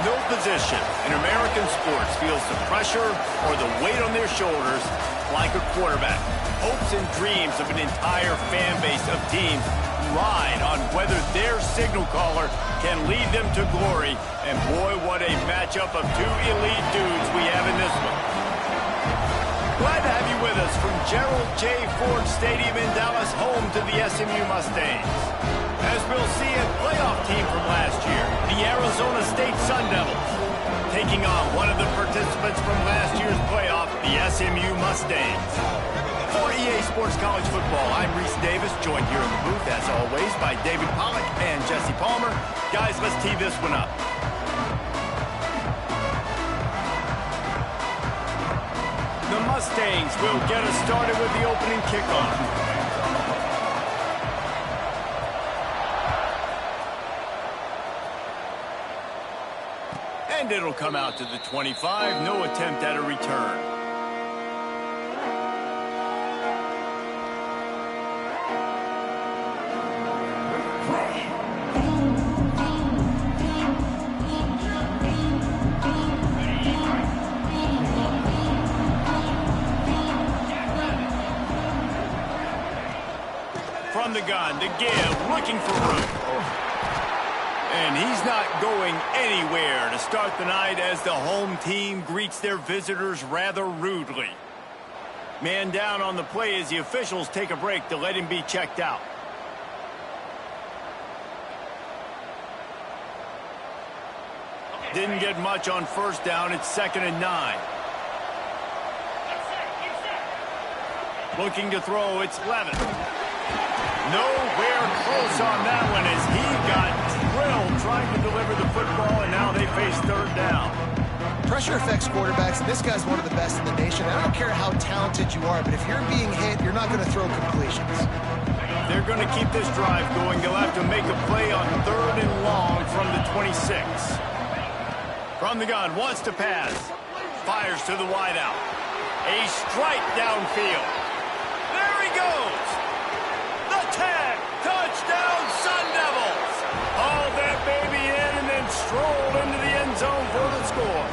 No position in American sports feels the pressure or the weight on their shoulders like a quarterback. Hopes and dreams of an entire fan base of teams ride on whether their signal caller can lead them to glory. And boy, what a matchup of two elite dudes we have in this one. Glad to have you with us from Gerald J. Ford Stadium in Dallas, home to the SMU Mustangs. As we'll see, a playoff team from last year, the Arizona State Sun Devils, taking on one of the participants from last year's playoff, the SMU Mustangs. For EA Sports College Football, I'm Reese Davis, joined here in the booth, as always, by David Pollack and Jesse Palmer. Guys, let's tee this one up. The Mustangs will get us started with the opening kickoff. And it'll come out to the 25. No attempt at a return. From the gun to give, looking for room. And he's not going anywhere to start the night as the home team greets their visitors rather rudely. Man down on the play as the officials take a break to let him be checked out. Didn't get much on first down. It's 2nd and 9. Looking to throw, it's Levin. Nowhere close on that one as he got drilled trying to deliver the football, and now they face 3rd down. Pressure affects quarterbacks, and this guy's one of the best in the nation. I don't care how talented you are, but if you're being hit, you're not going to throw completions. They're going to keep this drive going. They'll have to make a play on 3rd and long from the 26. From the gun, wants to pass. Fires to the wideout. A strike downfield. There he goes. The tag. Touchdown, Sun Devils. Haul that baby in and then stroll into the end zone for the score.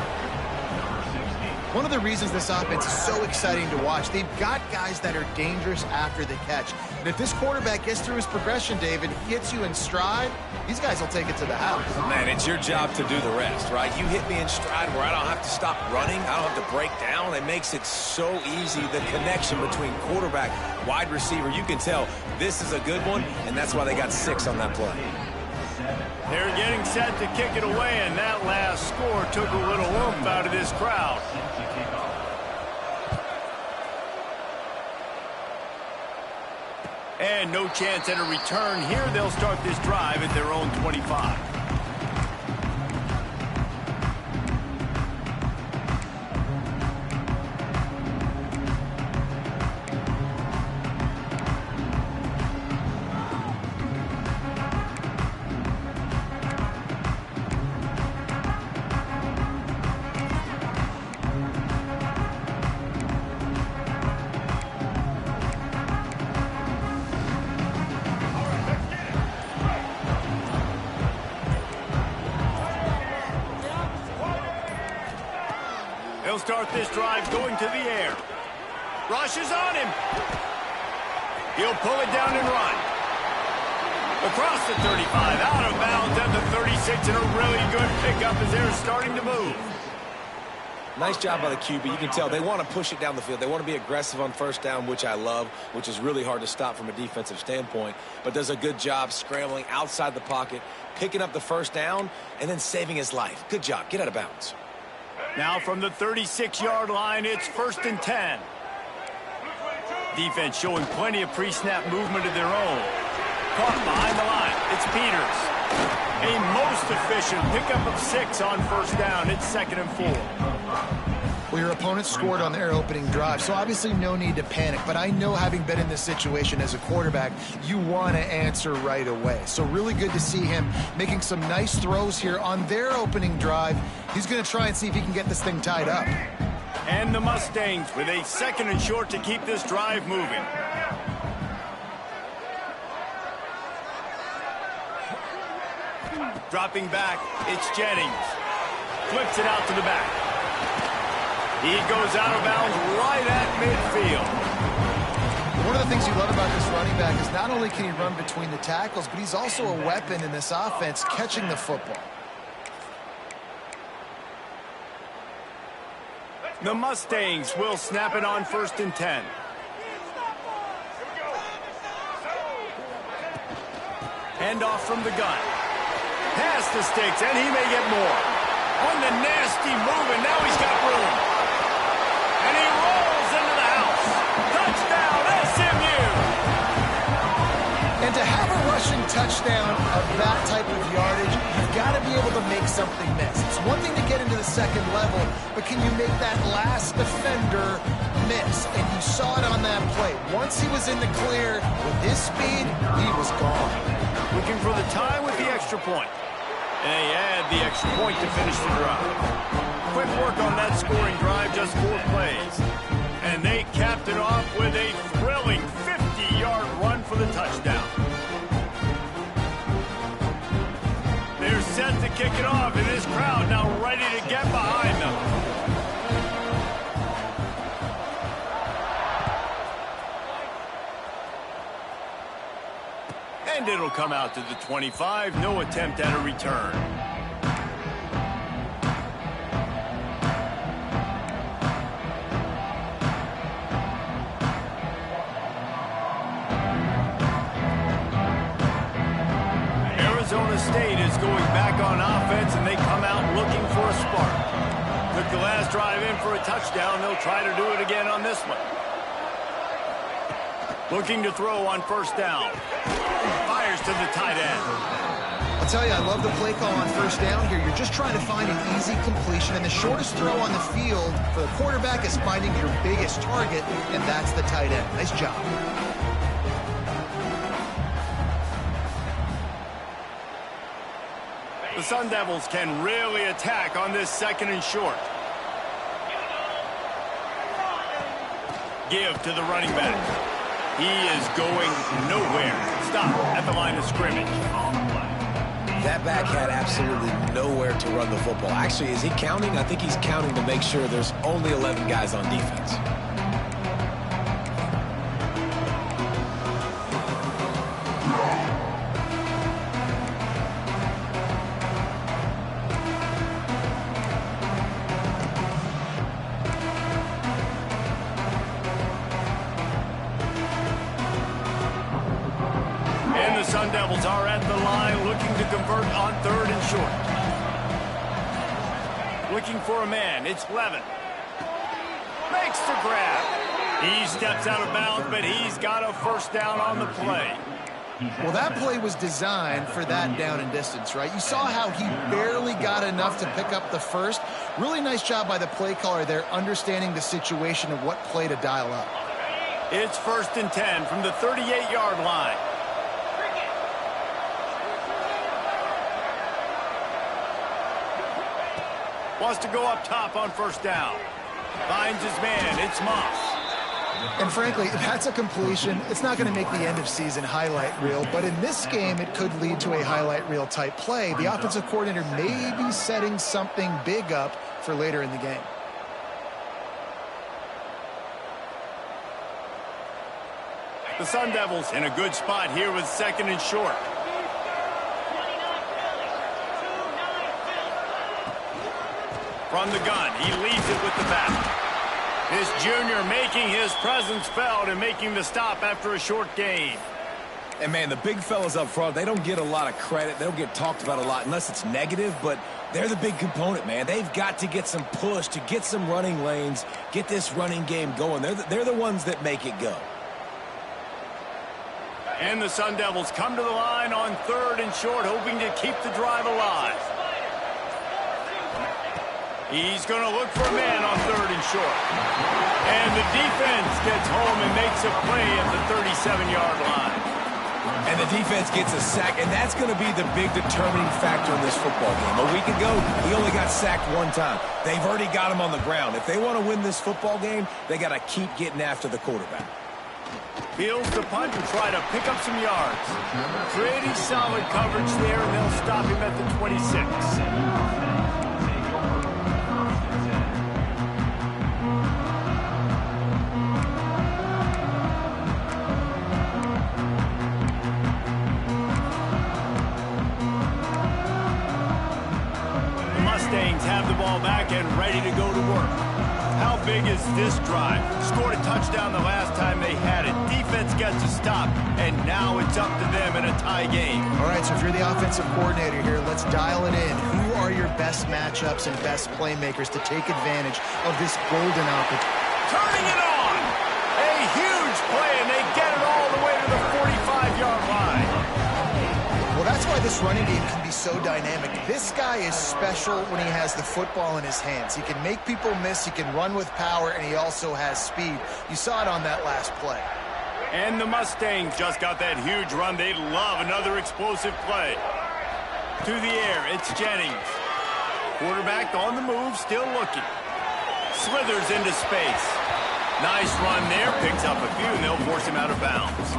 One of the reasons this offense is so exciting to watch, they've got guys that are dangerous after the catch. And if this quarterback gets through his progression, David, hits you in stride, these guys will take it to the house. Man, it's your job to do the rest, right? You hit me in stride where I don't have to stop running. I don't have to break down. It makes it so easy, the connection between quarterback, wide receiver. You can tell this is a good one, and that's why they got 6 on that play. They're getting set to kick it away, and that last score took a little oomph out of this crowd. And no chance at a return here. They'll start this drive at their own 25. He'll start this drive going to the air. Rushes on him. He'll pull it down and run. Across the 35, out of bounds at the 36, and a really good pickup as they're starting to move. Nice job by the QB. You can tell they want to push it down the field. They want to be aggressive on first down, which I love, which is really hard to stop from a defensive standpoint, but does a good job scrambling outside the pocket, picking up the first down, and then saving his life. Good job. Get out of bounds. Now from the 36-yard line, it's 1st and 10. Defense showing plenty of pre-snap movement of their own. Caught behind the line. It's Peters. A most efficient pickup of 6 on first down. It's 2nd and 4. Well, your opponent scored on their opening drive, so obviously no need to panic. But I know, having been in this situation as a quarterback, you want to answer right away. So really good to see him making some nice throws here on their opening drive. He's going to try and see if he can get this thing tied up. And the Mustangs with a 2nd and short to keep this drive moving. Dropping back, it's Jennings. Flips it out to the back. He goes out of bounds right at midfield. One of the things you love about this running back is not only can he run between the tackles, but he's also a weapon in this offense catching the football. The Mustangs will snap it on 1st and 10. Hand off from the gun. Past the sticks, and he may get more. On the nasty move, and now he's got room. And he rolls into the house. Touchdown, SMU! And to have a rushing touchdown of that type of yardage, you've got to be able to make something miss. It's one thing to get into the second level, but can you make that last defender miss? And you saw it on that play. Once he was in the clear, with his speed, he was gone. Looking for the tie with the extra point. And they add the extra point to finish the drive. Quick work on that scoring drive, just 4 plays. And they capped it off with a thrilling 50-yard run for the touchdown. They're set to kick it off, and this crowd now ready to get behind them. And it'll come out to the 25. No attempt at a return. Arizona State is going back on offense, and they come out looking for a spark. Took the last drive in for a touchdown. They'll try to do it again on this one. Looking to throw on first down. Fires to the tight end. I'll tell you, I love the play call on first down here. You're just trying to find an easy completion, and the shortest throw on the field for the quarterback is finding your biggest target, and that's the tight end. Nice job. The Sun Devils can really attack on this 2nd and short. Give to the running back. He is going nowhere. Stop at the line of scrimmage. That back had absolutely nowhere to run the football. Actually, is he counting? I think he's counting to make sure there's only 11 guys on defense. Sun Devils are at the line looking to convert on 3rd and short. Looking for a man. It's Levin. Makes the grab. He steps out of bounds, but he's got a first down on the play. Well, that play was designed for that down and distance, right? You saw how he barely got enough to pick up the first. Really nice job by the play caller there, understanding the situation of what play to dial up. It's 1st and 10 from the 38-yard line. Wants to go up top on first down. Finds his man. It's Moss. And frankly, that's a completion. It's not going to make the end of season highlight reel, but in this game, it could lead to a highlight reel type play. The offensive coordinator may be setting something big up for later in the game. The Sun Devils in a good spot here with 2nd and short. From the gun, he leads it with the back. This junior making his presence felt and making the stop after a short gain. And, man, the big fellas up front, they don't get a lot of credit. They don't get talked about a lot unless it's negative, but they're the big component, man. They've got to get some push, to get some running lanes, get this running game going. They're the ones that make it go. And the Sun Devils come to the line on 3rd and short, hoping to keep the drive alive. He's going to look for a man on 3rd and short. And the defense gets home and makes a play at the 37-yard line. And the defense gets a sack, and that's going to be the big determining factor in this football game. A week ago, he only got sacked 1 time. They've already got him on the ground. If they want to win this football game, they got to keep getting after the quarterback. Fields the punt and try to pick up some yards. Pretty solid coverage there, and they'll stop him at the 26. Have the ball back and ready to go to work. How big is this drive? Scored a touchdown the last time they had it. Defense gets a stop, and now it's up to them in a tie game. All right, so if you're the offensive coordinator here, let's dial it in. Who are your best matchups and best playmakers to take advantage of this golden opportunity? Turning it on! A huge play, and they get it all the way to the 45-yard line. Well, that's why this running game can be so dynamic. This guy is special when he has the football in his hands. He can make people miss, he can run with power, and he also has speed. You saw it on that last play. And the Mustangs just got that huge run. They'd love another explosive play. To the air, it's Jennings. Quarterback on the move, still looking. Slithers into space. Nice run there, picks up a few, and they'll force him out of bounds.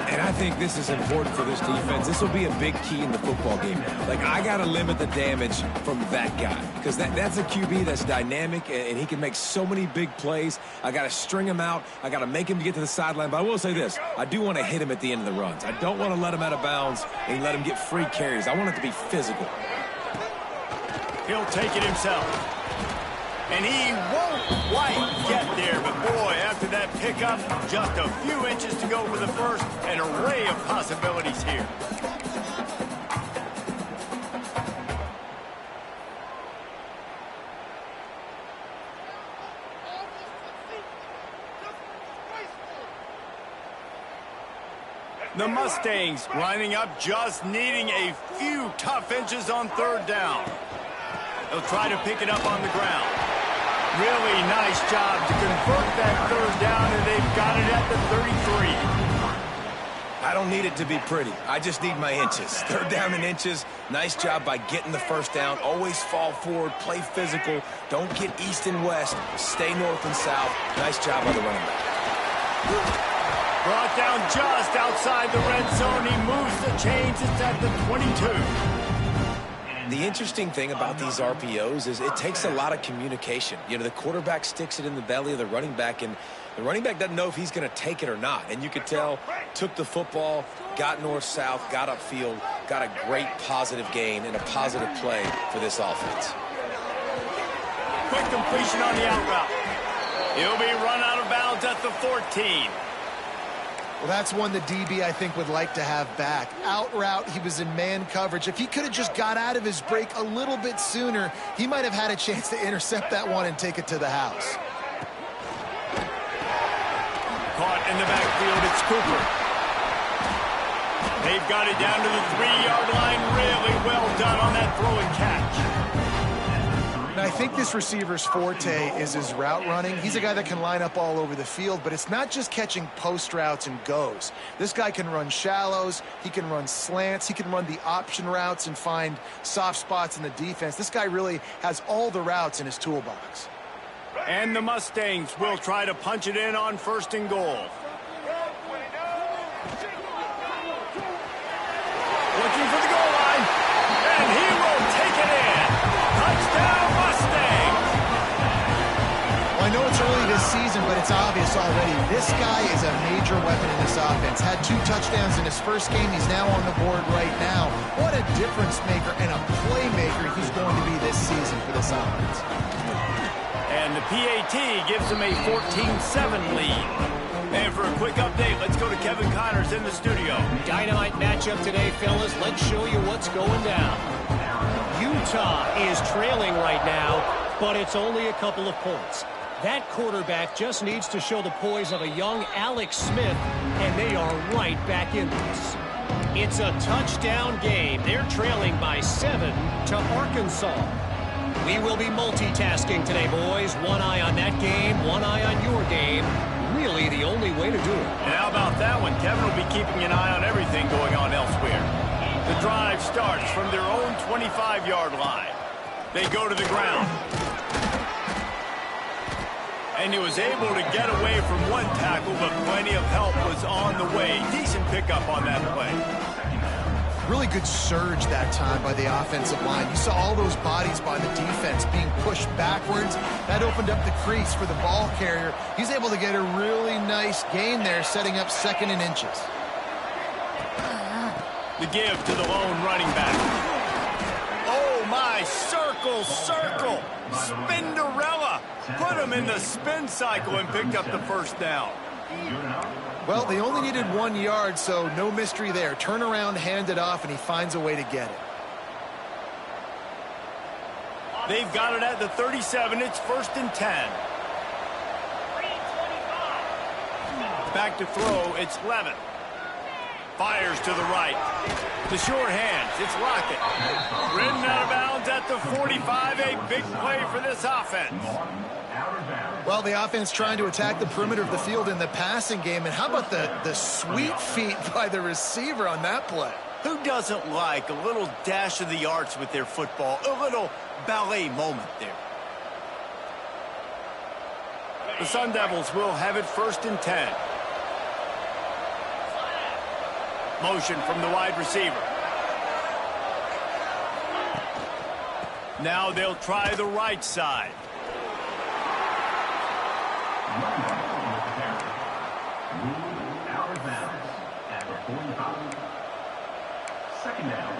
And I think this is important for this defense. This will be a big key in the football game. Like, I got to limit the damage from that guy because that's a QB that's dynamic, and he can make so many big plays. I got to string him out. I got to make him get to the sideline. But I will say this. I do want to hit him at the end of the runs. I don't want to let him out of bounds and let him get free carries. I want it to be physical. He'll take it himself. And he won't quite get there, but boy, after that pickup, just a few inches to go for the first, an array of possibilities here. The Mustangs lining up, just needing a few tough inches on 3rd down. They'll try to pick it up on the ground. Really nice job to convert that 3rd down, and they've got it at the 33. I don't need it to be pretty. I just need my inches. 3rd down in inches. Nice job by getting the 1st down. Always fall forward, play physical. Don't get east and west. Stay north and south. Nice job by the running back. Brought down just outside the red zone. He moves the chains. It's at the 22. The interesting thing about these RPOs is it takes a lot of communication. You know, the quarterback sticks it in the belly of the running back, and the running back doesn't know if he's going to take it or not. And you could tell, took the football, got north-south, got upfield, got a great positive gain and a positive play for this offense. Quick completion on the out route. He'll be run out of bounds at the 14. Well, that's one the DB, I think, would like to have back. Out route, he was in man coverage. If he could have just got out of his break a little bit sooner, he might have had a chance to intercept that one and take it to the house. Caught in the backfield, it's Cooper. They've got it down to the 3-yard line. Really well done on that throw and catch. Now, I think this receiver's forte is his route running. He's a guy that can line up all over the field, but it's not just catching post routes and goes. This guy can run shallows, he can run slants, he can run the option routes and find soft spots in the defense. This guy really has all the routes in his toolbox. And the Mustangs will try to punch it in on 1st and goal. Looking for the goal line, and he will take it in. Touchdown, Mustangs! Well, I know it's early this season, but it's obvious already. This guy is a major weapon in this offense. Had 2 touchdowns in his first game. He's now on the board right now. What a difference maker and a playmaker he's going to be this season for this offense. And the PAT gives him a 14-7 lead. And for a quick update, let's go to Kevin Connors in the studio. Dynamite matchup today, fellas. Let's show you what's going down. Utah is trailing right now, but it's only a couple of points. That quarterback just needs to show the poise of a young Alex Smith, and they are right back in this. It's a touchdown game. They're trailing by 7 to Arkansas. We will be multitasking today, boys. One eye on that game, one eye on your game. Really the only way to do it. And how about that one? Kevin will be keeping an eye on everything going on elsewhere. The drive starts from their own 25-yard line. They go to the ground. And he was able to get away from one tackle, but plenty of help was on the way. Decent pickup on that play. Really good surge that time by the offensive line. You saw all those bodies by the defense being pushed backwards. That opened up the crease for the ball carrier. He's able to get a really nice gain there, setting up 2nd and inches. The give to the lone running back. Oh, my, circle, circle. Spinderella. Put him in the spin cycle and picked up the first down. Well, they only needed 1 yard, so no mystery there. Turn around, hand it off, and he finds a way to get it. They've got it at the 37. It's 1st and 10. Back to throw. It's Levin. Fires to the right. The short hands. It's Lockett. Ridden out of bounds at the 45. A big play for this offense. Well, the offense trying to attack the perimeter of the field in the passing game. And how about the sweet feet by the receiver on that play? Who doesn't like a little dash of the arts with their football? A little ballet moment there. The Sun Devils will have it 1st and 10. Motion from the wide receiver. Now they'll try the right side. Second down.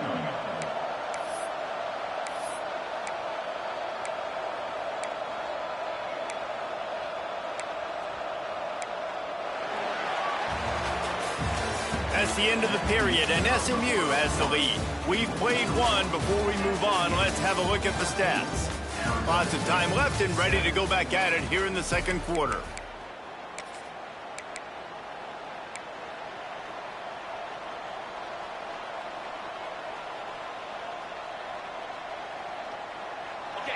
That's the end of the period, and SMU has the lead. We've played one. Before we move on, let's have a look at the stats. Lots of time left and ready to go back at it here in the second quarter.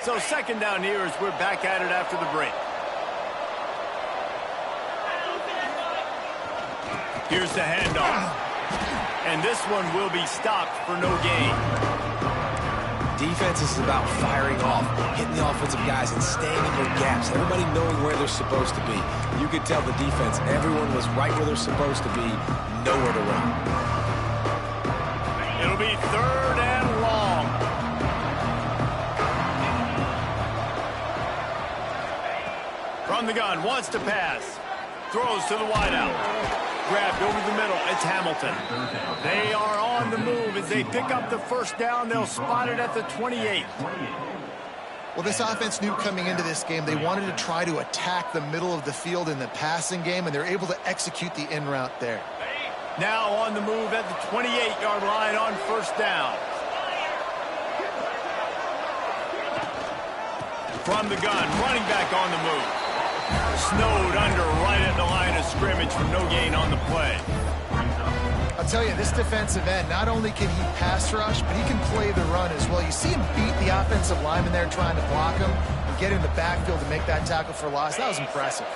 So 2nd down here as we're back at it after the break. Here's the handoff. And this one will be stopped for no gain. Defense is about firing off, hitting the offensive guys and staying in their gaps. Everybody knowing where they're supposed to be. You could tell the defense, everyone was right where they're supposed to be, nowhere to run. It'll be 3rd and long. From the gun, wants to pass. Throws to the wideout. Grabbed over the middle. It's Hamilton. They are on the move as they pick up the 1st down. They'll spot it at the 28. Well, this offense knew coming into this game they wanted to try to attack the middle of the field in the passing game, and they're able to execute the in route there. Now on the move at the 28-yard line on 1st down. From the gun, running back on the move. Snowed under right at the line of scrimmage for no gain on the play. I'll tell you, this defensive end, not only can he pass rush, but he can play the run as well. You see him beat the offensive lineman there trying to block him and get in the backfield to make that tackle for loss. That was impressive.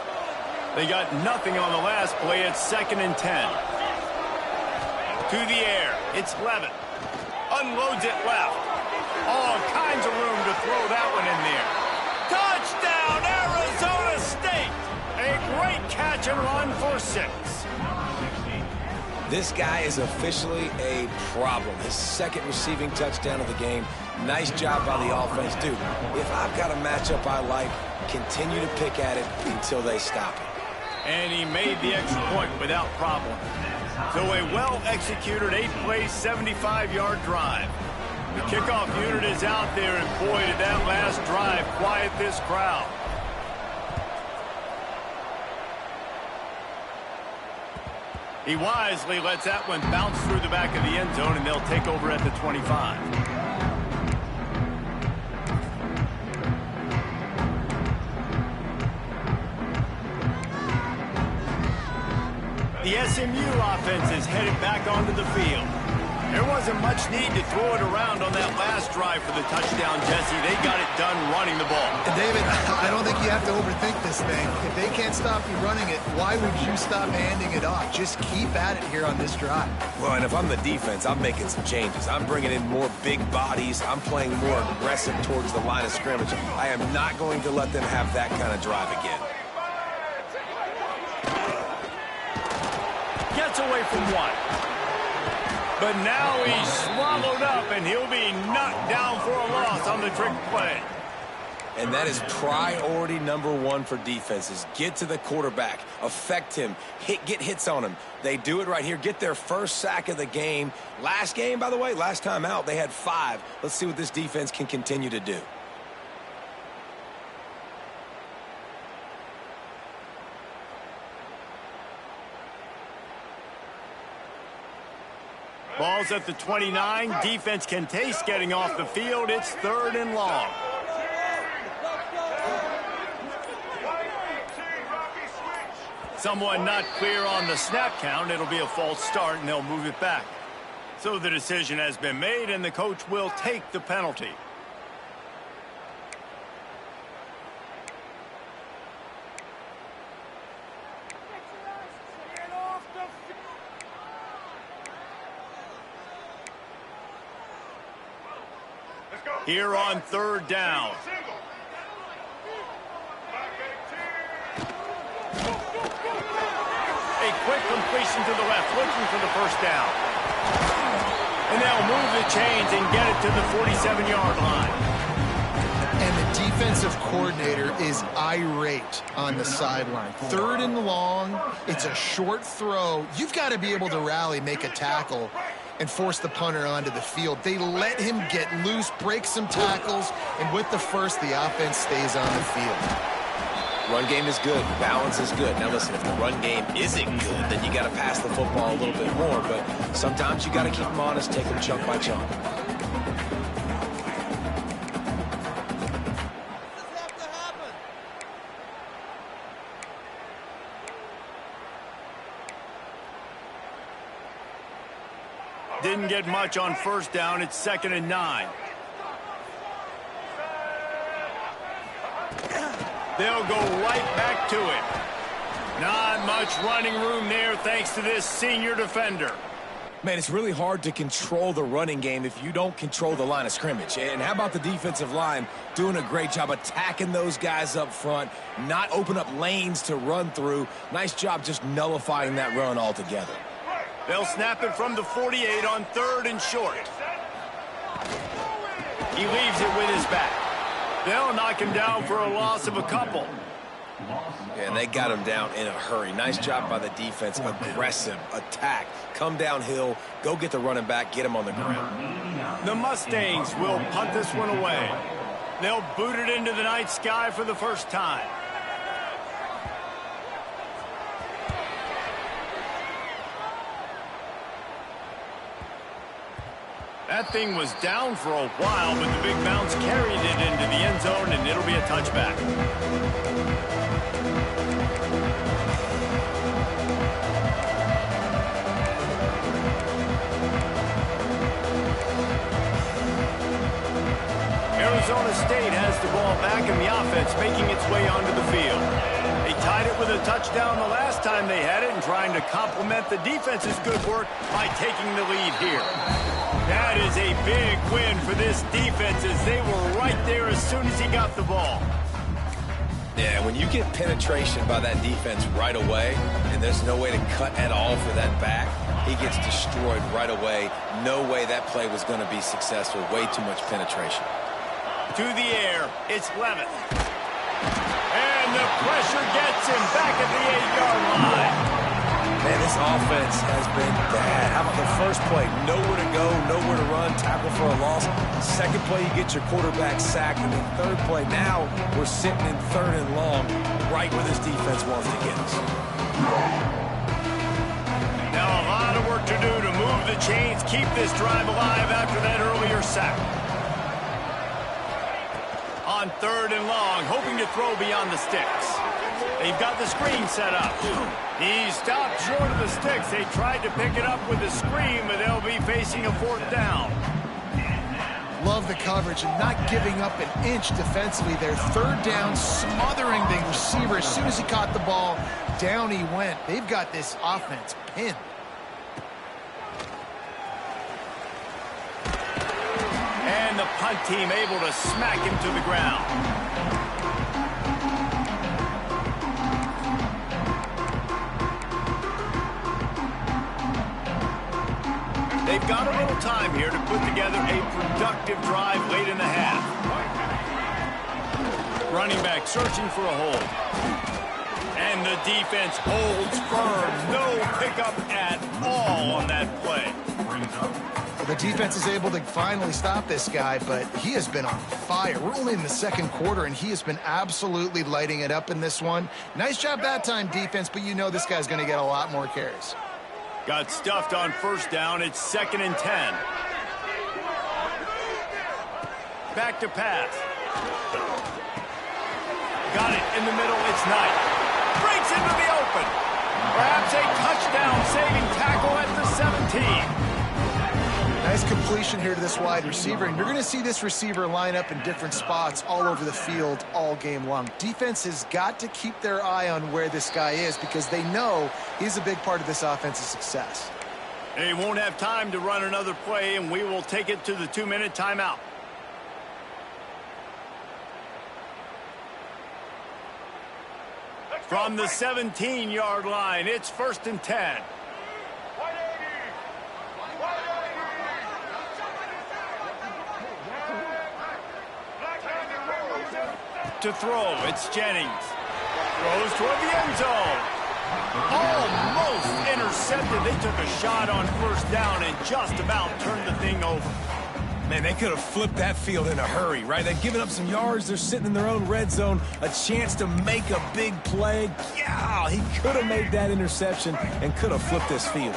They got nothing on the last play. It's 2nd and 10. To the air. It's Levin. Unloads it left. All kinds of room to throw that one in there. Touchdown, Arizona State! A great catch and run for 6. This guy is officially a problem. His second receiving touchdown of the game. Nice job by the offense. Dude, if I've got a matchup I like, continue to pick at it until they stop it. And he made the extra point without problem. So a well-executed 8-play, 75-yard drive. The kickoff unit is out there, and boy, did that last drive quiet this crowd. He wisely lets that one bounce through the back of the end zone, and they'll take over at the 25. The SMU offense is headed back onto the field. There wasn't much need to throw it around on that last drive for the touchdown, Jesse. They got it done running the ball. David, I don't think you have to overthink this thing. If they can't stop you running it, why would you stop handing it off? Just keep at it here on this drive. Well, and if I'm the defense, I'm making some changes. I'm bringing in more big bodies. I'm playing more aggressive towards the line of scrimmage. I am not going to let them have that kind of drive again. Gets away from one. But now he's swallowed up, and he'll be knocked down for a loss on the trick play. And that is priority number one for defenses. Get to the quarterback. Affect him. Get hits on him. They do it right here. Get their first sack of the game. Last game, by the way, last time out, they had 5. Let's see what this defense can continue to do. Ball's at the 29. Defense can taste getting off the field. It's 3rd and long. Someone not clear on the snap count. It'll be a false start, and they'll move it back. So the decision has been made, and the coach will take the penalty. Here on 3rd down. A quick completion to the left, looking for the first down. And they'll move the chains and get it to the 47-yard line. And the defensive coordinator is irate on the sideline. 3rd and long. It's a short throw. You've got to be able to rally, make a tackle, and force the punter onto the field. They let him get loose, break some tackles, and with the first, the offense stays on the field. Run game is good. Balance is good. Now listen, if the run game isn't good, then you got to pass the football a little bit more. But sometimes you got to keep them honest, take them chunk by chunk. Didn't get much on 1st down. It's 2nd and 9. They'll go right back to it. Not much running room there thanks to this senior defender. Man, it's really hard to control the running game if you don't control the line of scrimmage. And how about the defensive line doing a great job attacking those guys up front, not open up lanes to run through. Nice job just nullifying that run altogether. They'll snap it from the 48 on 3rd and short. He leaves it with his back. They'll knock him down for a loss of a couple. And they got him down in a hurry. Nice job by the defense. Aggressive attack. Come downhill. Go get the running back. Get him on the ground. The Mustangs will punt this one away. They'll boot it into the night sky for the first time. That thing was down for a while, but the big bounce carried it into the end zone, and it'll be a touchback. Arizona State has the ball back, and the offense making its way onto the field. They tied it with a touchdown the last time they had it, and trying to complement the defense's good work by taking the lead here. That is a big win for this defense, as they were right there as soon as he got the ball. Yeah, when you get penetration by that defense right away, and there's no way to cut at all for that back, he gets destroyed right away. No way that play was going to be successful. Way too much penetration. To the air, it's Levitt. And the pressure gets him back at the 8-yard line. Man, this offense has been bad. How about the first play? Nowhere to go, nowhere to run, tackle for a loss. Second play, you get your quarterback sacked. And then third play, now we're sitting in 3rd and long, right where this defense wants to get us. Now a lot of work to do to move the chains, keep this drive alive after that earlier sack. On 3rd and long, hoping to throw beyond the sticks. They've got the screen set up. He stopped short of the sticks. They tried to pick it up with the screen, but they'll be facing a 4th down. Love the coverage and not giving up an inch defensively. Their 3rd down, smothering the receiver. As soon as he caught the ball, down he went. They've got this offense pinned. And the punt team able to smack him to the ground. They've got a little time here to put together a productive drive late in the half. Running back searching for a hole. And the defense holds firm. No pickup at all on that play. Well, the defense is able to finally stop this guy, but he has been on fire. We're only in the 2nd quarter, and he has been absolutely lighting it up in this one. Nice job that time, defense, but you know this guy's going to get a lot more carries. Got stuffed on 1st down. It's 2nd and 10. Back to pass. Got it in the middle. It's Knight. Breaks into the open. Perhaps a touchdown-saving tackle at the 17. Nice completion here to this wide receiver, and you're going to see this receiver line up in different spots all over the field all game long. Defense has got to keep their eye on where this guy is because they know he's a big part of this offense's success. They won't have time to run another play, and we will take it to the 2-minute timeout. From the 17-yard line, it's 1st and 10. To throw, it's Jennings. Throws toward the end zone. Almost intercepted. They took a shot on 1st down and just about turned the thing over. Man, they could have flipped that field in a hurry, right? They've given up some yards. They're sitting in their own red zone. A chance to make a big play. Yeah, he could have made that interception and could have flipped this field.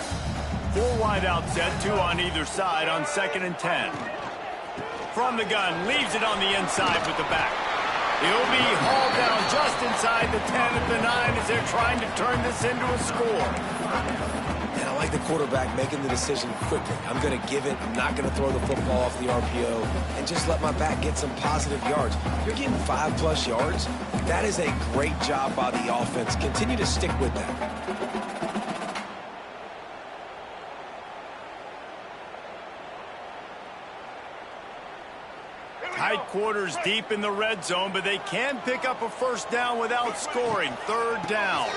4 wide out set, 2 on either side on 2nd and 10. From the gun, leaves it on the inside with the back. He'll be hauled down just inside the 10 at the 9 as they're trying to turn this into a score. And I like the quarterback making the decision quickly. I'm going to give it. I'm not going to throw the football off the RPO and just let my back get some positive yards. You're getting 5+ yards. That is a great job by the offense. Continue to stick with that. Tight quarters deep in the red zone, but they can pick up a 1st down without scoring. 3rd down.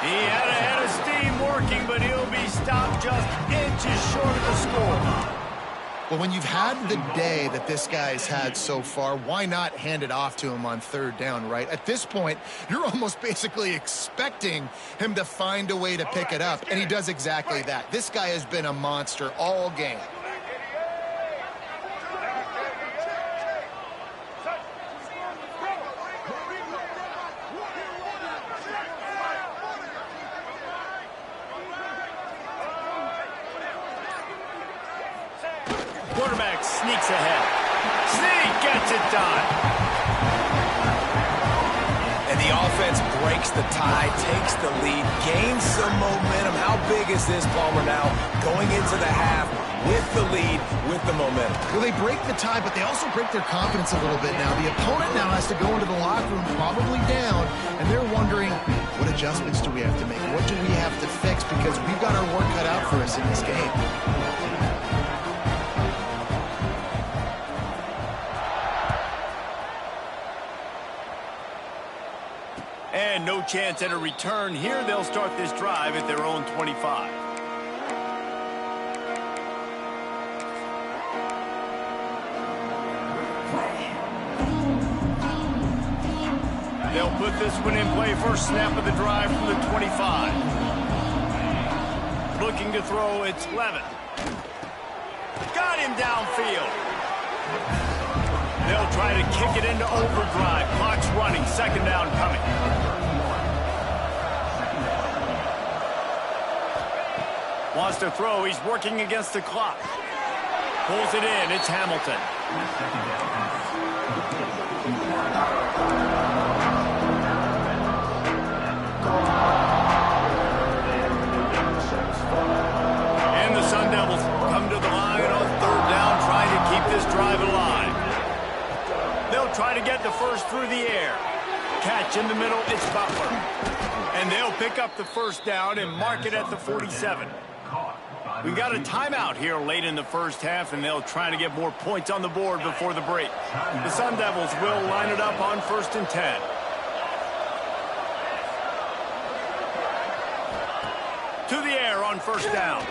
He had a head of steam working, but he'll be stopped just inches short of the score. Well, when you've had the day that this guy's had so far, why not hand it off to him on 3rd down, right? At this point, you're almost basically expecting him to find a way to pick it up, and he does exactly that. This guy has been a monster all game. Quarterback sneaks ahead. Sneak gets it done. And the offense breaks the tie, takes the lead, gains some momentum. How big is this, Palmer, now going into the half with the lead, with the momentum? Well, they break the tie, but they also break their confidence a little bit now. The opponent now has to go into the locker room probably down, and they're wondering, what adjustments do we have to make? What do we have to fix? Because we've got our work cut out for us in this game. And no chance at a return here. They'll start this drive at their own 25. They'll put this one in play. First snap of the drive from the 25. Looking to throw, it's Levin. Got him downfield. They'll try to kick it into overdrive. Clock's running. Second down coming. Wants to throw. He's working against the clock. Pulls it in. It's Hamilton. And the Sun Devils come to the line on third down, trying to keep this drive alive. They'll try to get the first through the air. Catch in the middle, it's Butler. And they'll pick up the first down and mark it at the 47. We got a timeout here late in the first half, and they'll try to get more points on the board before the break. The Sun Devils will line it up on 1st and 10. To the air on first down.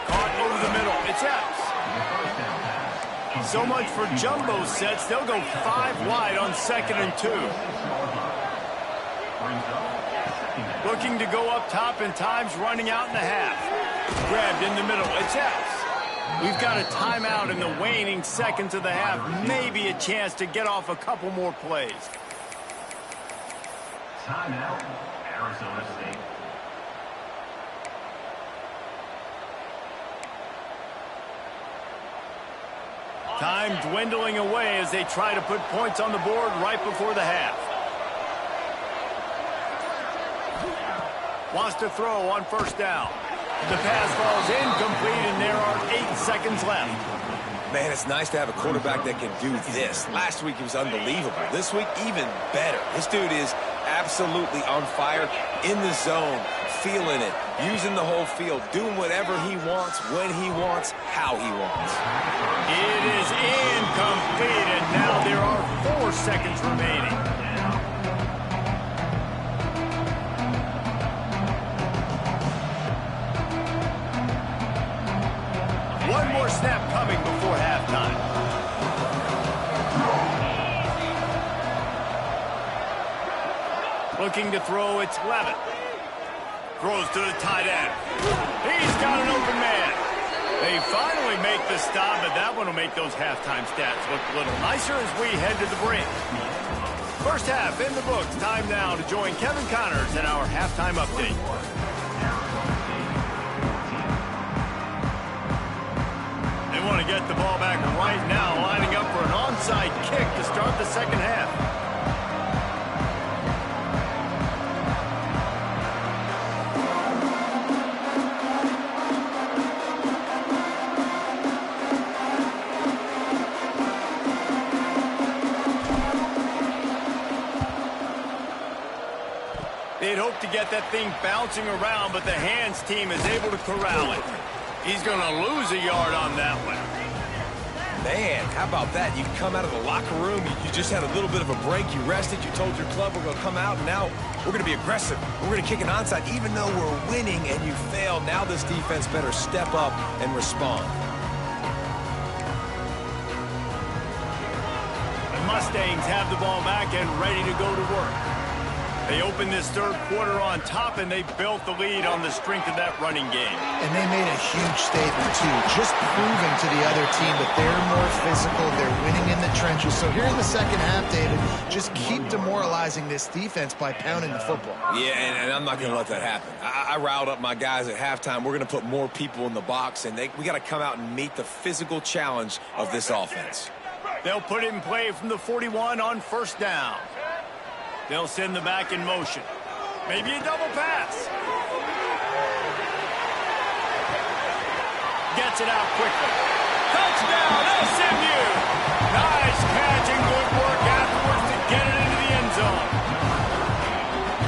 Caught over the middle. It's Epps. So much for jumbo sets. They'll go 5 wide on 2nd and 2. Looking to go up top, and time's running out in the half. Grabbed in the middle. It's Epps. We've got a timeout in the waning seconds of the half. Maybe a chance to get off a couple more plays. Timeout, Arizona State. Time dwindling away as they try to put points on the board right before the half. Wants to throw on first down. The pass falls incomplete, and there are 8 seconds left. Man, it's nice to have a quarterback that can do this. Last week, he was unbelievable. This week, even better. This dude is absolutely on fire, in the zone, feeling it, using the whole field, doing whatever he wants, when he wants, how he wants. It is incomplete, and now there are 4 seconds remaining. One more snap coming before halftime. Looking to throw, it's Levin. Throws to the tight end. He's got an open man. They finally make the stop, but that one will make those halftime stats look a little nicer as we head to the break. First half in the books. Time now to join Kevin Connors in our halftime update. They want to get the ball back right now, lining up for an onside kick to start the second half. They'd hope to get that thing bouncing around, but the hands team is able to corral it. He's going to lose a yard on that one. Man, how about that? You come out of the locker room, you just had a little bit of a break, you rested, you told your club we're going to come out, and now we're going to be aggressive. We're going to kick an onside. Even though we're winning and you fail, now this defense better step up and respond. The Mustangs have the ball back and ready to go to work. They opened this third quarter on top, and they built the lead on the strength of that running game. And they made a huge statement, too, just proving to the other team that they're more physical, they're winning in the trenches. So here in the second half, David, just keep demoralizing this defense by pounding the football. Yeah, and I'm not going to let that happen. I riled up my guys at halftime. We're going to put more people in the box, and we got to come out and meet the physical challenge of this offense. They'll put it in play from the 41 on first down. They'll send the back in motion. Maybe a double pass. Gets it out quickly. Touchdown, SMU! Nice catch and good work afterwards to get it into the end zone.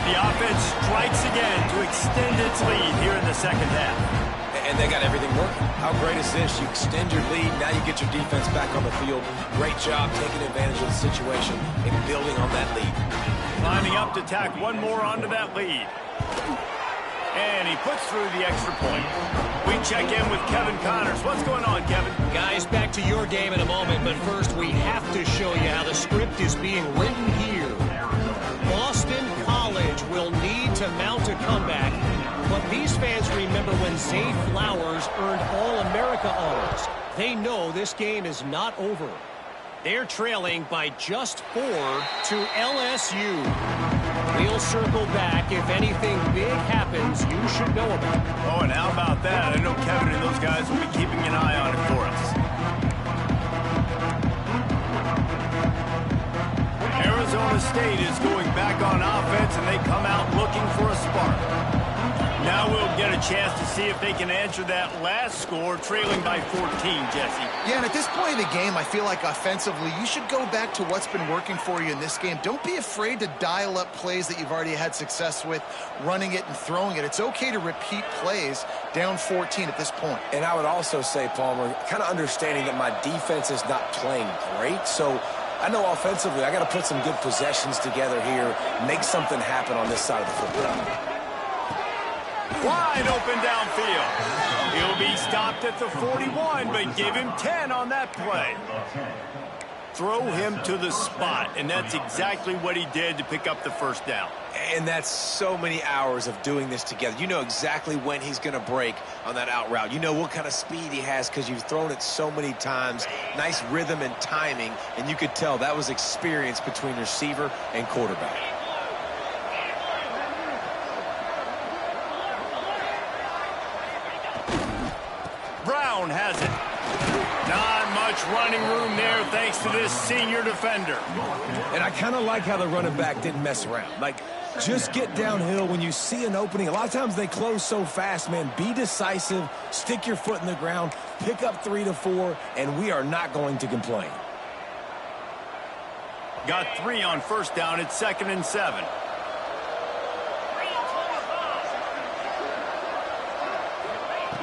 The offense strikes again to extend its lead here in the second half. And they got everything working. How great is this? You extend your lead. Now you get your defense back on the field. Great job taking advantage of the situation and building on that lead. Lining up to tack one more onto that lead. And he puts through the extra point. We check in with Kevin Connors. What's going on, Kevin? Guys, back to your game in a moment, but first we have to show you how the script is being written here. Boston College will need to mount a comeback, but these fans remember when Zay Flowers earned All-America honors. They know this game is not over. They're trailing by just 4 to LSU. We'll circle back. If anything big happens, you should know about it. Oh, and how about that? I know Kevin and those guys will be keeping an eye on it for us. Arizona State is going back on offense, and they come out looking for a spark. Now we'll get a chance to see if they can answer that last score, trailing by 14, Jesse. Yeah, and at this point of the game, I feel like offensively, you should go back to what's been working for you in this game. Don't be afraid to dial up plays that you've already had success with, running it and throwing it. It's okay to repeat plays down 14 at this point. And I would also say, Palmer, kind of understanding that my defense is not playing great, so I know offensively I got to put some good possessions together here, make something happen on this side of the football. Wide open downfield. He'll be stopped at the 41, but give him 10 on that play. Throw him to the spot, and that's exactly what he did to pick up the first down. And that's so many hours of doing this together. You know exactly when he's going to break on that out route. You know what kind of speed he has because you've thrown it so many times. Nice rhythm and timing, and you could tell that was experience between receiver and quarterback. Brown has it. Not much running room there thanks to this senior defender. And I kind of like how the running back didn't mess around. Like, just get downhill when you see an opening. A lot of times they close so fast, man. Be decisive, stick your foot in the ground, pick up 3 to 4, and we are not going to complain. Got 3 on first down. It's 2nd and 7.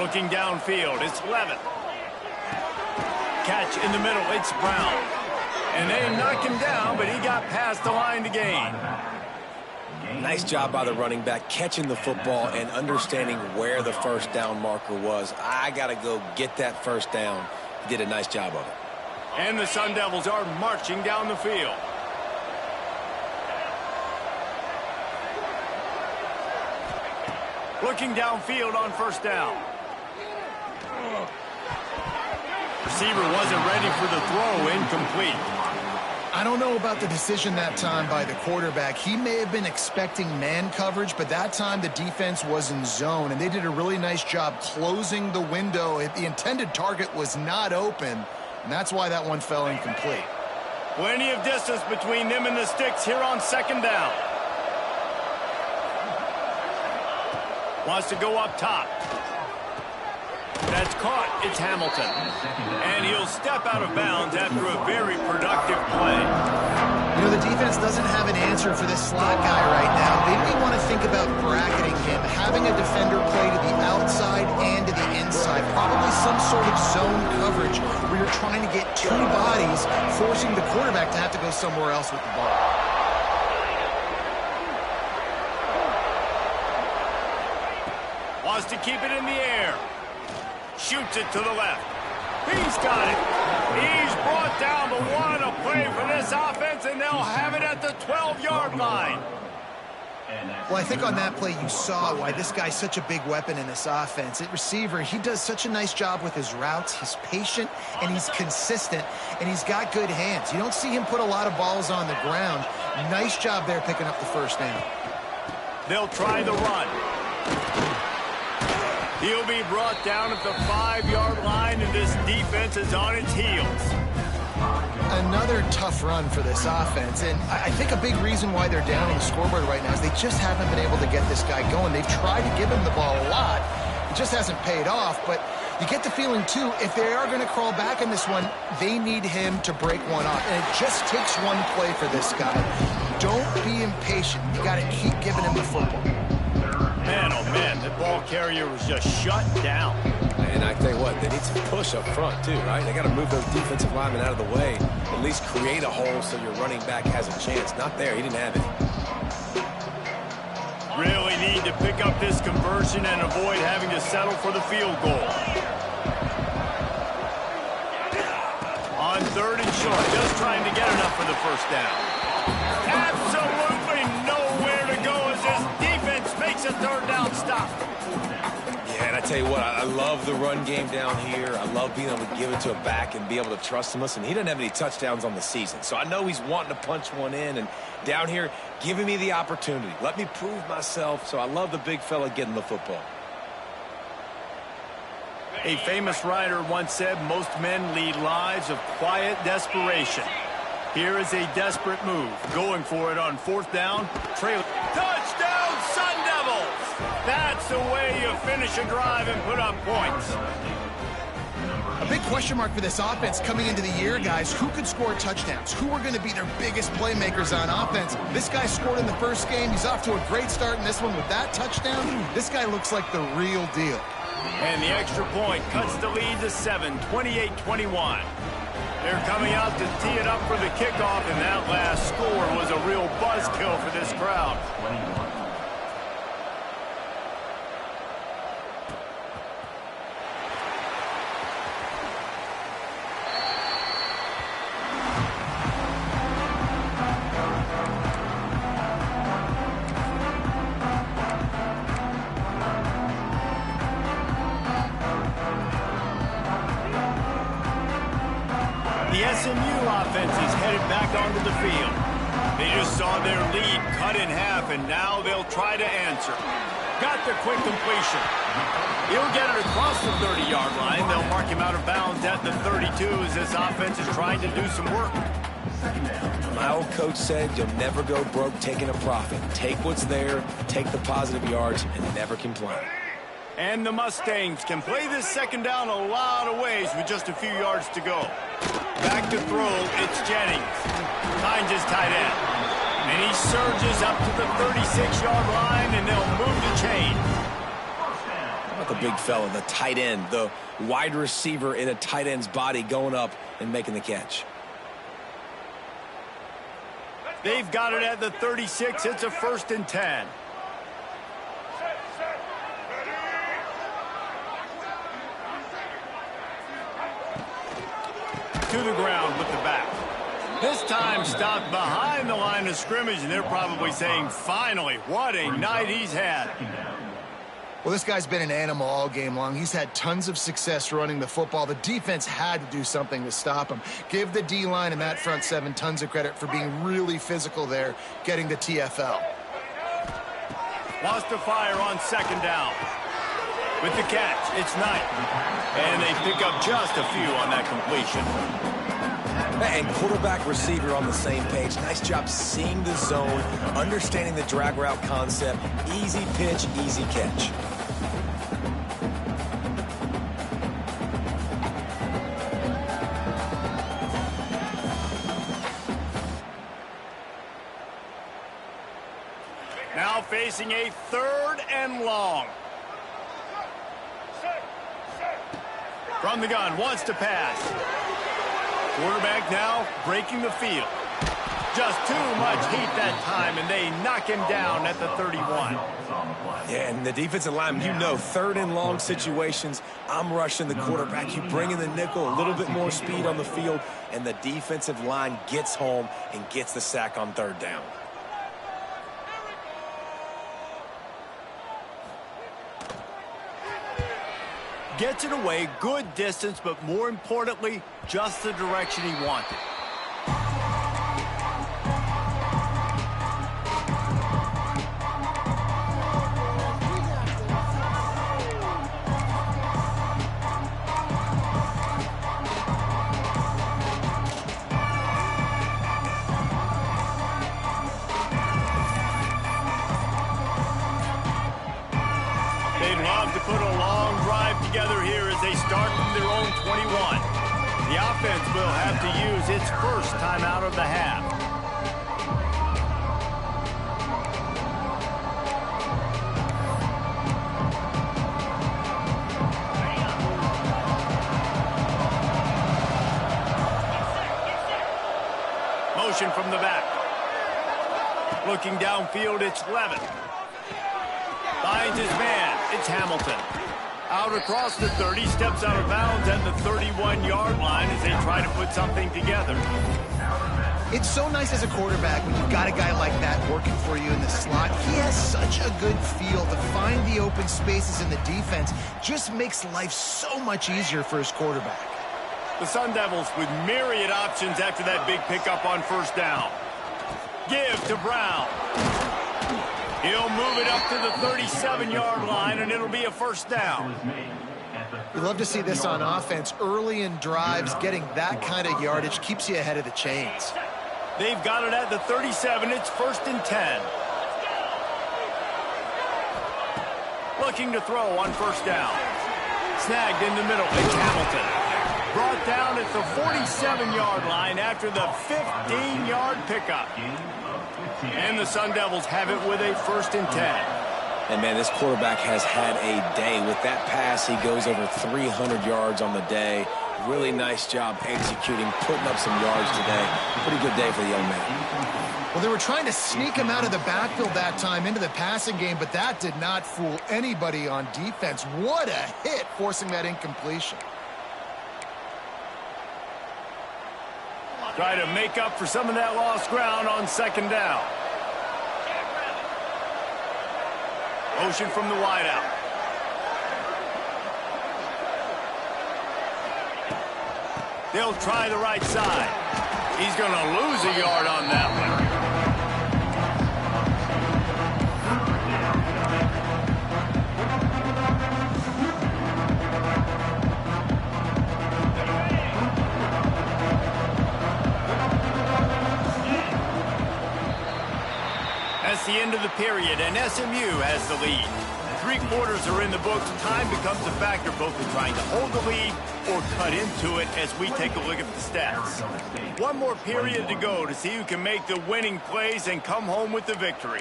Looking downfield, it's Levitt. Catch in the middle, it's Brown. And they knock him down, but he got past the line to gain. Nice job by the running back, catching the football and understanding where the first down marker was. I got to go get that first down. He did a nice job of it. And the Sun Devils are marching down the field. Looking downfield on first down. Receiver wasn't ready for the throw, incomplete. I don't know about the decision that time by the quarterback. He may have been expecting man coverage, but that time the defense was in zone, and they did a really nice job closing the window. The intended target was not open, and that's why that one fell incomplete. Plenty of distance between them and the sticks here on 2nd down. Wants to go up top. That's caught. It's Hamilton. And he'll step out of bounds after a very productive play. You know, the defense doesn't have an answer for this slot guy right now. They may want to think about bracketing him, having a defender play to the outside and to the inside. Probably some sort of zone coverage where you're trying to get 2 bodies, forcing the quarterback to have to go somewhere else with the ball. Wants to keep it in the air. Shoots it to the left. He's got it. He's brought down, but what a play for this offense, and they'll have it at the 12-yard line. Well, I think on that play you saw why this guy's such a big weapon in this offense. At receiver, he does such a nice job with his routes. He's patient, and he's consistent, and he's got good hands. You don't see him put a lot of balls on the ground. Nice job there picking up the first down. They'll try the run. He'll be brought down at the 5-yard line, and this defense is on its heels. Another tough run for this offense, and I think a big reason why they're down on the scoreboard right now is they just haven't been able to get this guy going. They've tried to give him the ball a lot. It just hasn't paid off, but you get the feeling, too, if they are going to crawl back in this one, they need him to break one off, and it just takes one play for this guy. Don't be impatient. You got to keep giving him the football. Man, oh man, the ball carrier was just shut down. And I tell you what, they need some push up front too, right? They got to move those defensive linemen out of the way, at least create a hole so your running back has a chance. Not there. He didn't have it. Really need to pick up this conversion and avoid having to settle for the field goal. On 3rd and short, just trying to get enough for the first down. Absolutely nowhere to go as this defense makes a 3rd down stop. Yeah, and I tell you what, I love the run game down here. I love being able to give it to a back and be able to trust him. Listen, he doesn't have any touchdowns on the season, so I know he's wanting to punch one in. And down here, giving me the opportunity. Let me prove myself, so I love the big fella getting the football. A famous writer once said, most men lead lives of quiet desperation. Here is a desperate move. Going for it on 4th down. Trailer. Touchdown, Sun Devils! That's the way you finish a drive and put up points. A big question mark for this offense coming into the year, guys. Who could score touchdowns? Who are going to be their biggest playmakers on offense? This guy scored in the first game. He's off to a great start in this one with that touchdown. This guy looks like the real deal. And the extra point cuts the lead to 7, 28-21. They're coming out to tee it up for the kickoff, and that last score was a real buzzkill for this crowd. The SMU offense is headed back onto the field. They just saw their lead cut in half, and now they'll try to answer. Got the quick completion. He'll get it across the 30-yard line. They'll mark him out of bounds at the 32 as this offense is trying to do some work. My old coach said you'll never go broke taking a profit. Take what's there, take the positive yards, and never complain. And the Mustangs can play this 2nd down a lot of ways with just a few yards to go. Back to throw, it's Jennings. Finds his tight end. And he surges up to the 36-yard line, and they'll move the chain. How about the big fella, the tight end, the wide receiver in a tight end's body going up and making the catch? They've got it at the 36. It's a 1st and 10. To the ground with the back. This time stopped behind the line of scrimmage, and they're probably saying, finally, what a night he's had. Well, this guy's been an animal all game long. He's had tons of success running the football. The defense had to do something to stop him. Give the D-line and that front 7 tons of credit for being really physical there, getting the TFL. Lost to fire on 2nd down. With the catch, it's Knight. And they pick up just a few on that completion. And quarterback receiver on the same page. Nice job seeing the zone, understanding the drag route concept. Easy pitch, easy catch. Now facing a 3rd and long. From the gun, wants to pass. Quarterback now breaking the field. Just too much heat that time, and they knock him down at the 31. Yeah, and the defensive lineman, you know, 3rd and long situations, I'm rushing the quarterback. You bring in the nickel, a little bit more speed on the field, and the defensive line gets home and gets the sack on 3rd down. Gets it away, good distance, but more importantly, just the direction he wanted. They'd love to put a long drive together here as they start from their own 21. The offense will have to use its first timeout of the half. Motion from the back. Looking downfield, it's Levin. Finds his man. It's Hamilton. Out across the 30, steps out of bounds at the 31-yard line as they try to put something together. It's so nice as a quarterback when you've got a guy like that working for you in the slot. He has such a good feel to find the open spaces in the defense. Just makes life so much easier for his quarterback. The Sun Devils with myriad options after that big pickup on first down. Give to Brown. He'll move it up to the 37-yard line, and it'll be a first down. We love to see this on offense. Early in drives, getting that kind of yardage keeps you ahead of the chains. They've got it at the 37. It's 1st and 10. Looking to throw on first down. Snagged in the middle. It's Hamilton. Brought down at the 47-yard line after the 15-yard pickup. And the Sun Devils have it with a 1st and 10. And, man, this quarterback has had a day. With that pass, he goes over 300 yards on the day. Really nice job executing, putting up some yards today. Pretty good day for the young man. Well, they were trying to sneak him out of the backfield that time into the passing game, but that did not fool anybody on defense. What a hit, forcing that incompletion. Try to make up for some of that lost ground on second down. Motion from the wideout. They'll try the right side. He's going to lose a yard on that one. That's the end of the period, and SMU has the lead. 3 quarters are in the books. Time becomes a factor both in trying to hold the lead or cut into it as we take a look at the stats. One more period to go to see who can make the winning plays and come home with the victory.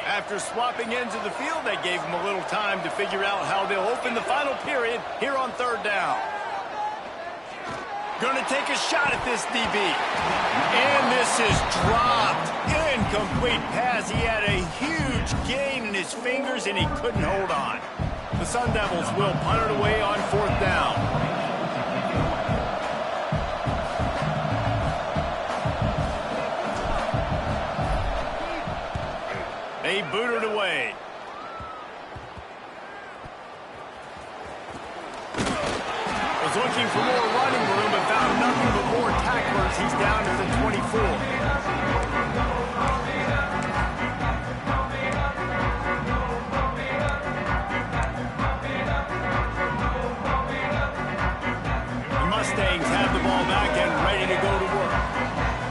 After swapping ends of the field, that gave them a little time to figure out how they'll open the final period here on third down. Going to take a shot at this DB. And this is dropped. Incomplete pass. He had a huge gain in his fingers, and he couldn't hold on. The Sun Devils will punt it away on fourth down. They boot it away. Was looking for more running room, but found nothing but more tacklers. He's down to the 24. The Mustangs have the ball back and ready to go to work.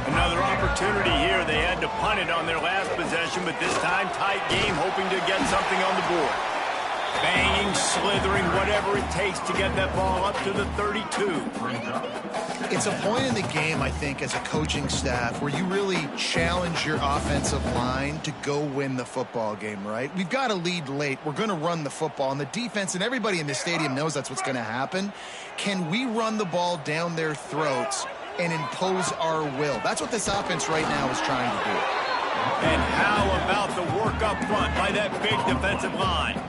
Another opportunity here. They had to punt it on their last possession, but this time tight game, hoping to get something on the board. Banging, slithering, whatever it takes to get that ball up to the 32. It's a point in the game, I think, as a coaching staff where you really challenge your offensive line to go win the football game, right? We've got to lead late. We're going to run the football, and the defense and everybody in the stadium knows that's what's going to happen. Can we run the ball down their throats and impose our will? That's what this offense right now is trying to do. And how about the work up front by that big defensive line?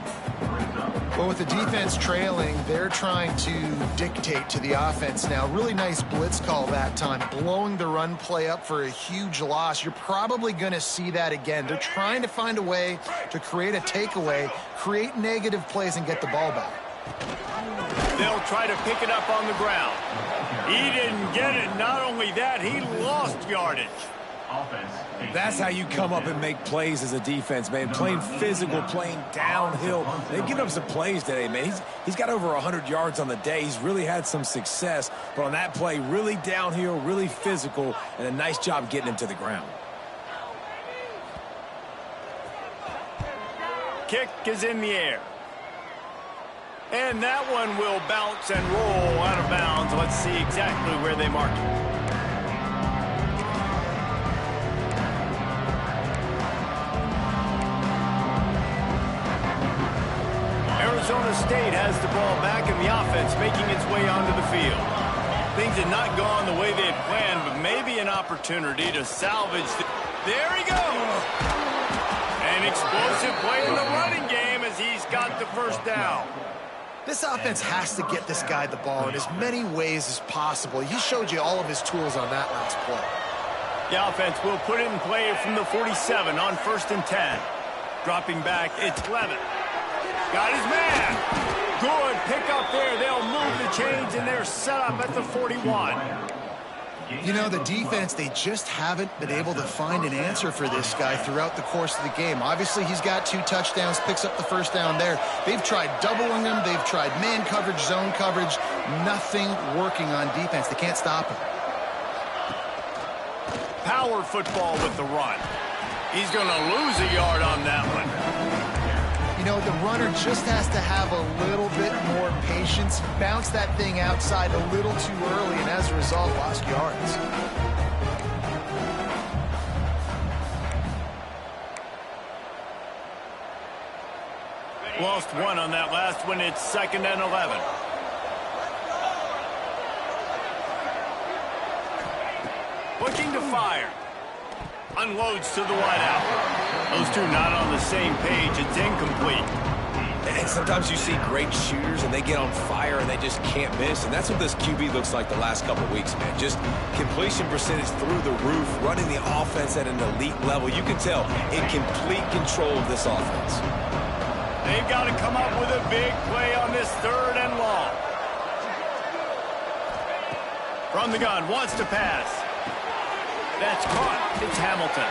Well, with the defense trailing, they're trying to dictate to the offense now. Really nice blitz call that time, blowing the run play up for a huge loss. You're probably going to see that again. They're trying to find a way to create a takeaway, create negative plays, and get the ball back. They'll try to pick it up on the ground. He didn't get it. Not only that, he lost yardage. That's how you come up and make plays as a defense, man. Playing physical, playing downhill. They've given up some plays today, man. He's got over 100 yards on the day. He's really had some success. But on that play, really downhill, really physical, and a nice job getting him to the ground. Kick is in the air. And that one will bounce and roll out of bounds. Let's see exactly where they mark it. State has the ball back in the offense, making its way onto the field. Things had not gone the way they had planned, but maybe an opportunity to salvage. There he goes! An explosive play in the running game as he's got the first down. This offense has to get this guy the ball in as many ways as possible. He showed you all of his tools on that last play. The offense will put it in play from the 47 on 1st and 10. Dropping back, it's Levitt. Got his man. Good pick up there. They'll move the chains, and they're set up at the 41. You know, the defense, they just haven't been able to find an answer for this guy throughout the course of the game. Obviously, he's got 2 touchdowns, picks up the first down there. They've tried doubling him. They've tried man coverage, zone coverage. Nothing working on defense. They can't stop him. Power football with the run. He's going to lose a yard on that one. You know, the runner just has to have a little bit more patience, bounce that thing outside a little too early, and as a result, lost yards. Lost 1 on that last one. It's 2nd and 11. Looking to fire. Unloads to the wideout. Those two not on the same page. It's incomplete. And sometimes you see great shooters and they get on fire and they just can't miss. And that's what this QB looks like the last couple weeks, man. Just completion percentage through the roof, running the offense at an elite level. You can tell in complete control of this offense. They've got to come up with a big play on this 3rd and long. From the gun, wants to pass. That's caught. It's Hamilton.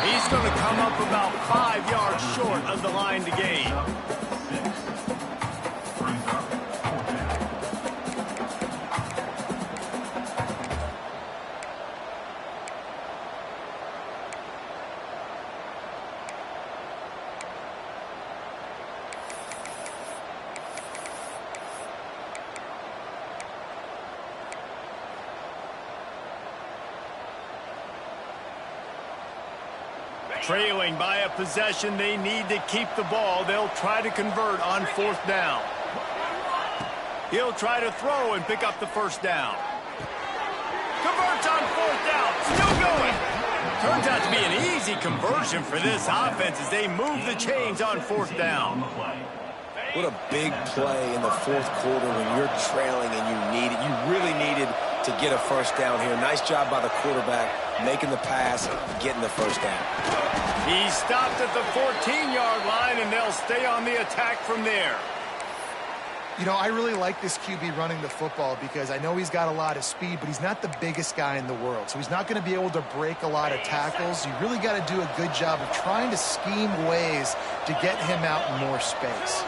He's going to come up about 5 yards short of the line to gain. Trailing by a possession, they need to keep the ball. They'll try to convert on 4th down. He'll try to throw and pick up the first down. Converts on 4th down. Still going. Turns out to be an easy conversion for this offense as they move the chains on 4th down. What a big play in the 4th quarter when you're trailing and you really needed to get a first down here. Nice job by the quarterback making the pass, getting the first down. He stopped at the 14-yard line, and they'll stay on the attack from there. You know, I really like this QB running the football because I know he's got a lot of speed, but he's not the biggest guy in the world. So he's not going to be able to break a lot of tackles. You really got to do a good job of trying to scheme ways to get him out in more space.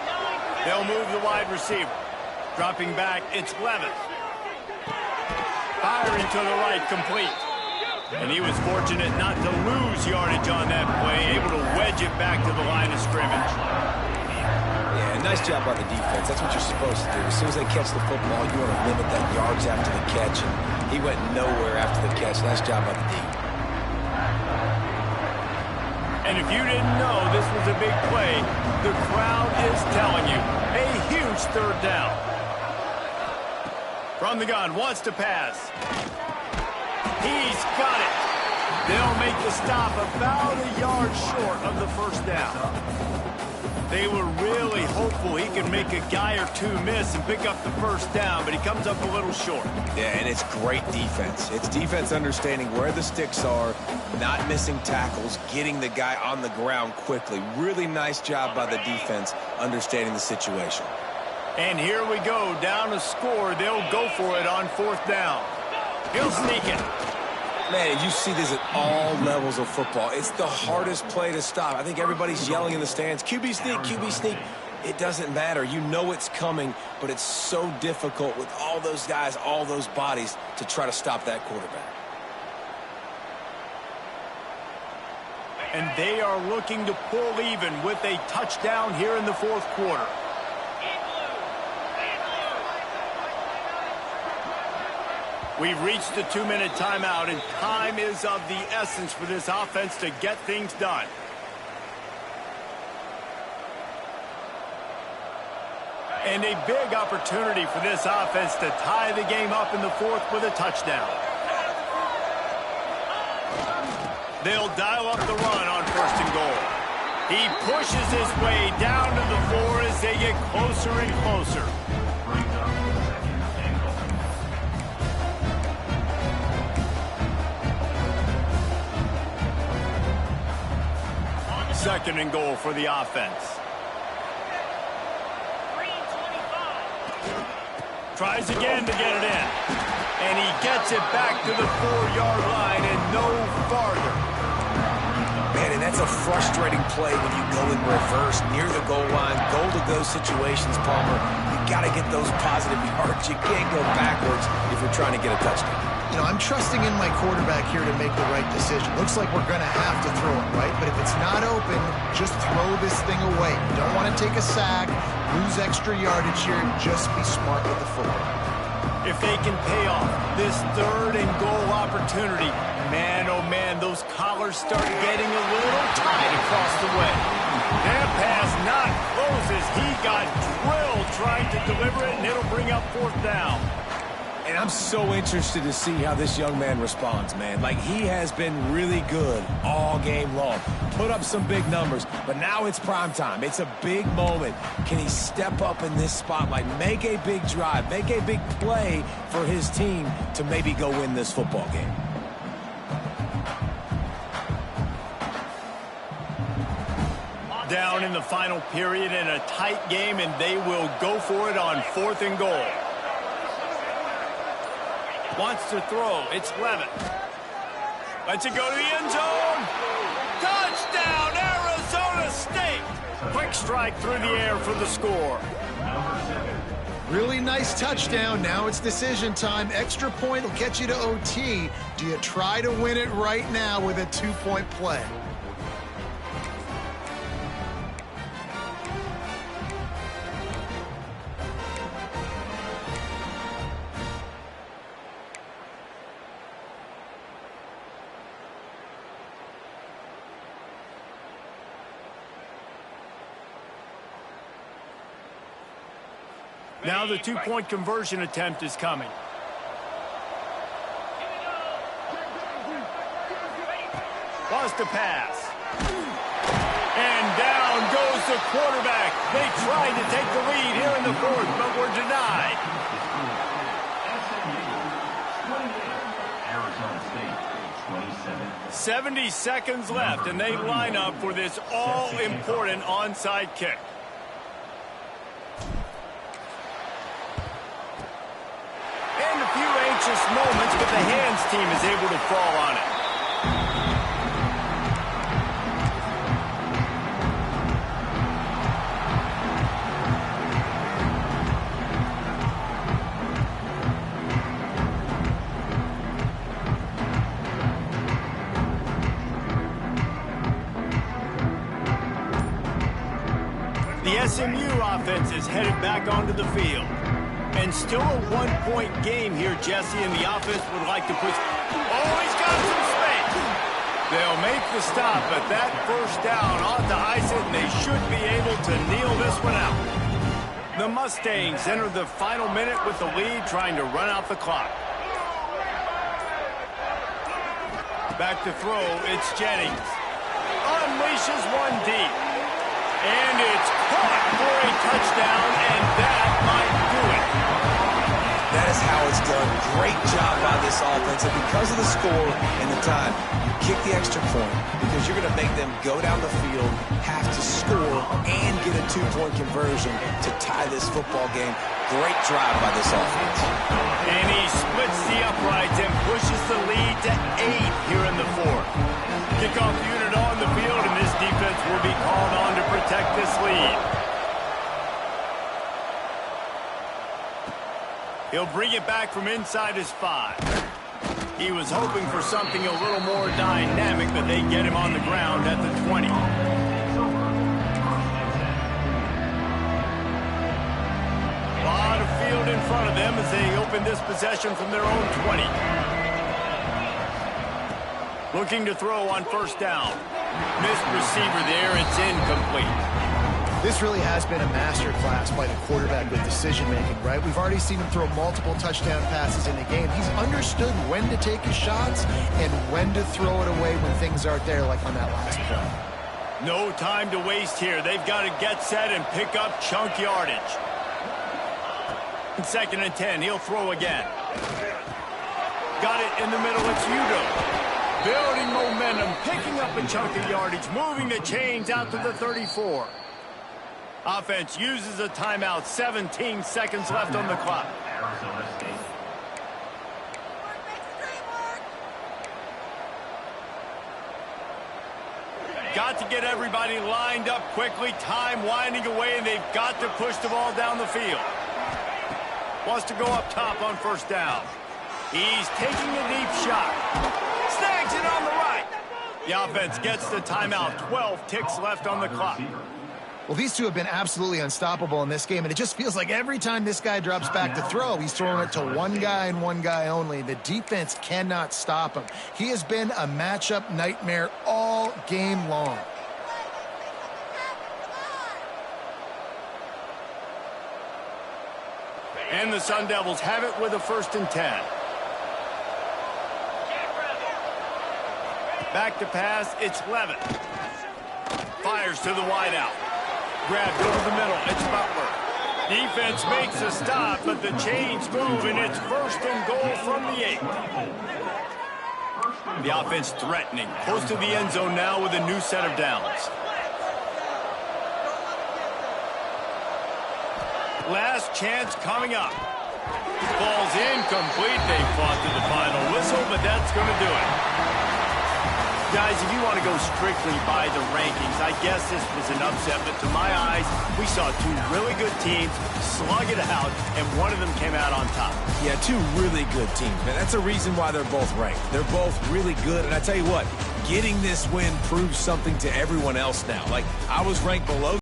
They'll move the wide receiver. Dropping back, it's Levitt. Firing to the right, complete. And he was fortunate not to lose yardage on that play, able to wedge it back to the line of scrimmage. Yeah, nice job by the defense. That's what you're supposed to do. As soon as they catch the football, you want to limit that yards after the catch. And he went nowhere after the catch. Nice job by the D. And if you didn't know this was a big play, the crowd is telling you. A huge 3rd down. From the gun, wants to pass. He's got it. They'll make the stop about a yard short of the first down. They were really hopeful he could make a guy or two miss and pick up the first down, but he comes up a little short. Yeah, and it's great defense. It's defense understanding where the sticks are, not missing tackles, getting the guy on the ground quickly. Really nice job by the defense understanding the situation. And here we go, down a score. They'll go for it on 4th down. He'll sneak it. Man, you see this at all levels of football. It's the hardest play to stop. I think everybody's yelling in the stands, QB sneak, QB sneak. It doesn't matter. You know it's coming, but it's so difficult with all those guys, all those bodies to try to stop that quarterback. And they are looking to pull even with a touchdown here in the 4th quarter. We've reached the 2-minute timeout, and time is of the essence for this offense to get things done. And a big opportunity for this offense to tie the game up in the fourth with a touchdown. They'll dial up the run on first and goal. He pushes his way down to the floor as they get closer and closer. Second and goal for the offense. Tries again to get it in. And he gets it back to the 4-yard line and no farther. Man, and that's a frustrating play when you go in reverse near the goal line. Goal-to-go situations, Palmer. You got to get those positive yards. You can't go backwards if you're trying to get a touchdown. You know, I'm trusting in my quarterback here to make the right decision. Looks like we're going to have to throw it, right? But if it's not open, just throw this thing away. You don't want to take a sack, lose extra yardage here, just be smart with the football. If they can pay off this third and goal opportunity, man, oh man, those collars start getting a little tight across the way. That pass not closes. He got drilled trying to deliver it, and it'll bring up fourth down. And I'm so interested to see how this young man responds, man. Like, he has been really good all game long. Put up some big numbers, but now it's prime time. It's a big moment. Can he step up in this spotlight, make a big drive, make a big play for his team to maybe go win this football game? Down in the final period in a tight game, and they will go for it on fourth and goal. Wants to throw. It's Levitt. Lets it go to the end zone. Touchdown, Arizona State. Quick strike through the air for the score. Really nice touchdown. Now it's decision time. Extra point will get you to OT. Do you try to win it right now with a 2-point play? Now the two-point conversion attempt is coming. Lost a pass. And down goes the quarterback. They tried to take the lead here in the fourth, but were denied. SMU 28, Arizona State 27. 70 seconds left, and they line up for this all-important onside kick. And a few anxious moments, but the hands team is able to fall on it. The SMU offense is headed back onto the field. And still a one-point game here, Jesse, and the offense would like to push. Oh, he's got some space. They'll make the stop, but that first down ought to ice it, and they should be able to kneel this one out. The Mustangs enter the final minute with the lead, trying to run out the clock. Back to throw, it's Jennings. Unleashes one deep. And it's caught for a touchdown, and that might do it. That is how it's done. Great job by this offense. And because of the score and the time, you kick the extra point because you're going to make them go down the field, have to score, and get a two-point conversion to tie this football game. Great drive by this offense. And he splits the uprights and pushes the lead to 8 here in the fourth. Kickoff unit on the field, and this defense will be called on to protect this lead. He'll bring it back from inside his 5. He was hoping for something a little more dynamic, but they get him on the ground at the 20. A lot of field in front of them as they open this possession from their own 20. Looking to throw on first down. Missed receiver there, it's incomplete. This really has been a masterclass by the quarterback with decision-making, right? We've already seen him throw multiple touchdown passes in the game. He's understood when to take his shots and when to throw it away when things aren't there, like on that last play. No time to waste here. They've got to get set and pick up chunk yardage. 2nd and 10. He'll throw again. Got it in the middle. It's Udo. Building momentum, picking up a chunk of yardage, moving the chains out to the 34. Offense uses a timeout. 17 seconds left on the clock. Arizona State. Got to get everybody lined up quickly. Time winding away, and they've got to push the ball down the field. Wants to go up top on 1st down. He's taking a deep shot. Snags it on the right. The offense gets the timeout. 12 ticks left on the clock. Well, these two have been absolutely unstoppable in this game, and it just feels like every time this guy drops back to throw, he's throwing it to one guy and one guy only. The defense cannot stop him. He has been a matchup nightmare all game long. And the Sun Devils have it with a 1st and 10. Back to pass, it's Levin. Fires to the wideout. Grabbed over the middle, it's Butler. Defense makes a stop, but the chains move, and it's 1st and goal from the 8. The offense threatening, close to the end zone now with a new set of downs. Last chance coming up. Ball's incomplete. They fought to the final whistle, but that's going to do it. Guys, if you want to go strictly by the rankings, I guess this was an upset, but to my eyes, we saw two really good teams slug it out, and one of them came out on top. Yeah, two really good teams, man. That's a reason why they're both ranked. They're both really good, and I tell you what, getting this win proves something to everyone else now. Like, I was ranked below